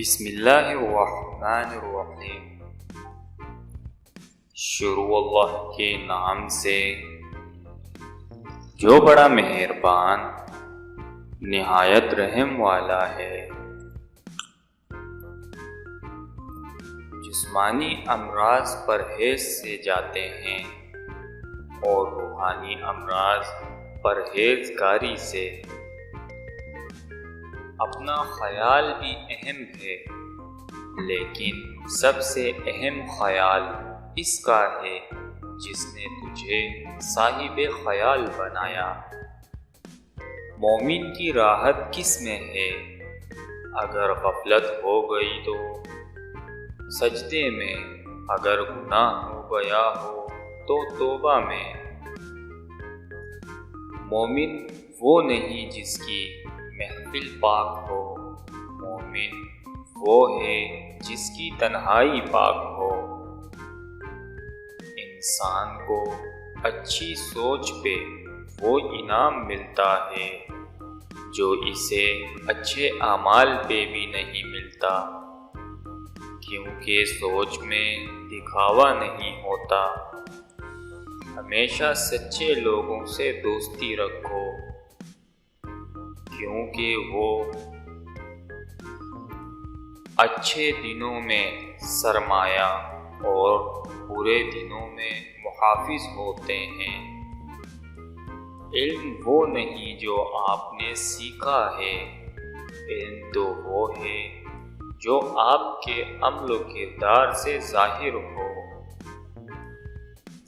بسم اللہ الرحمن الرحیم۔ شروع اللہ کے نام سے جو بڑا مہربان نہایت رحم والا ہے۔ جسمانی امراض پرہیز سے جاتے ہیں اور روحانی امراض پرہیزگاری سے۔ اپنا خیال بھی اہم ہے، لیکن سب سے اہم خیال اس کا ہے جس نے تجھے صاحب خیال بنایا۔ مومن کی راحت کس میں ہے؟ اگر غفلت ہو گئی تو سجدے میں، اگر گناہ ہو گیا ہو تو توبہ میں۔ مومن وہ نہیں جس کی محفل پاک ہو، مومن وہ ہے جس کی تنہائی پاک ہو۔ انسان کو اچھی سوچ پہ وہ انعام ملتا ہے جو اسے اچھے اعمال پہ بھی نہیں ملتا، کیونکہ سوچ میں دکھاوا نہیں ہوتا۔ ہمیشہ سچے لوگوں سے دوستی رکھو، کیونکہ وہ اچھے دنوں میں سرمایہ اور برے دنوں میں محافظ ہوتے ہیں۔ علم وہ نہیں جو آپ نے سیکھا ہے، علم تو وہ ہے جو آپ کے عمل و کردار سے ظاہر ہو۔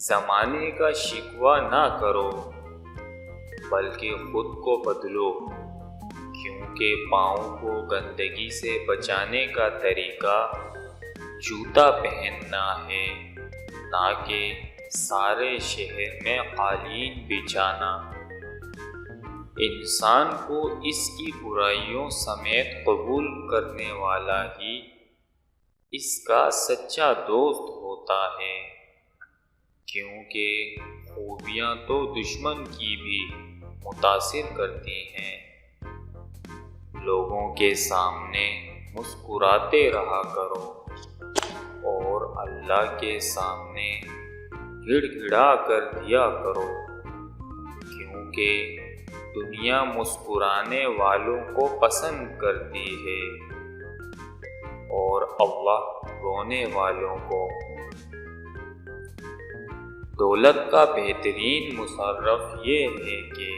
زمانے کا شکوہ نہ کرو، بلکہ خود کو بدلو، کیونکہ پاؤں کو گندگی سے بچانے کا طریقہ جوتا پہننا ہے، نہ کہ سارے شہر میں قالین بچھانا۔ انسان کو اس کی برائیوں سمیت قبول کرنے والا ہی اس کا سچا دوست ہوتا ہے، کیونکہ خوبیاں تو دشمن کی بھی متاثر کرتی ہیں۔ لوگوں کے سامنے مسکراتے رہا کرو اور اللہ کے سامنے گڑ گڑا کر دیا کرو، کیونکہ دنیا مسکرانے والوں کو پسند کرتی ہے اور اللہ رونے والوں کو۔ دولت کا بہترین مصرف یہ ہے کہ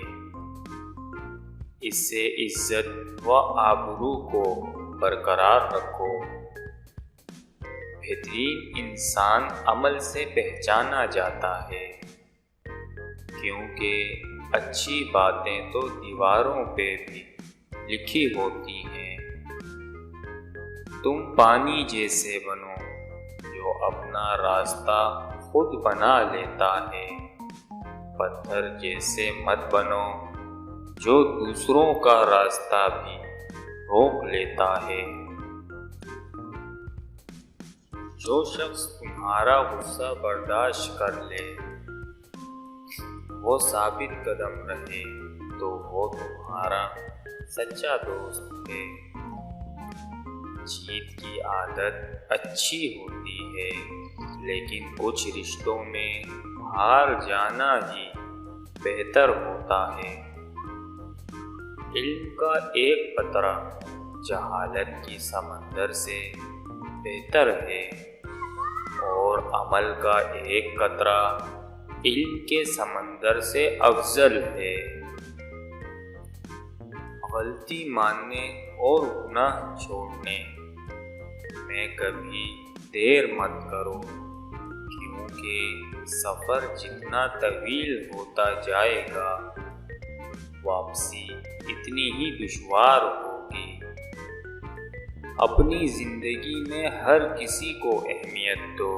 اس سے عزت و آبرو کو برقرار رکھو۔ بہترین انسان عمل سے پہچانا جاتا ہے، کیونکہ اچھی باتیں تو دیواروں پہ بھی لکھی ہوتی ہیں۔ تم پانی جیسے بنو جو اپنا راستہ خود بنا لیتا ہے، پتھر جیسے مت بنو جو دوسروں کا راستہ بھی روک لیتا ہے۔ جو شخص تمہارا غصہ برداشت کر لے، وہ ثابت قدم رہے تو وہ تمہارا سچا دوست ہے۔ جیت کی عادت اچھی ہوتی ہے، لیکن کچھ رشتوں میں ہار جانا ہی بہتر ہوتا ہے۔ علم کا ایک قطرہ جہالت کی سمندر سے بہتر ہے، اور عمل کا ایک قطرہ علم کے سمندر سے افضل ہے۔ غلطی ماننے اور گناہ چھوڑنے میں کبھی دیر مت کرو، کیونکہ سفر جتنا طویل ہوتا جائے گا، واپسی اتنی ہی دشوار ہوگی۔ اپنی زندگی میں ہر کسی کو اہمیت دو،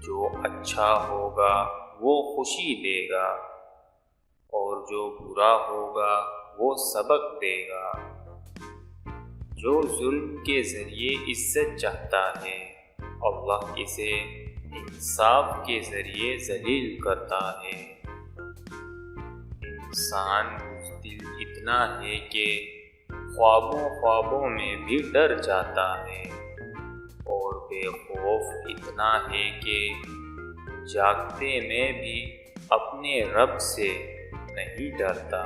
جو اچھا ہوگا وہ خوشی دے گا، اور جو برا ہوگا وہ سبق دے گا۔ جو ظلم کے ذریعے عزت چاہتا ہے، اللہ اسے انصاف کے ذریعے ذلیل کرتا ہے۔ انسان بزدل اتنا ہے کہ خوابوں میں بھی ڈر جاتا ہے، اور بے خوف اتنا ہے کہ جاگتے میں بھی اپنے رب سے نہیں ڈرتا۔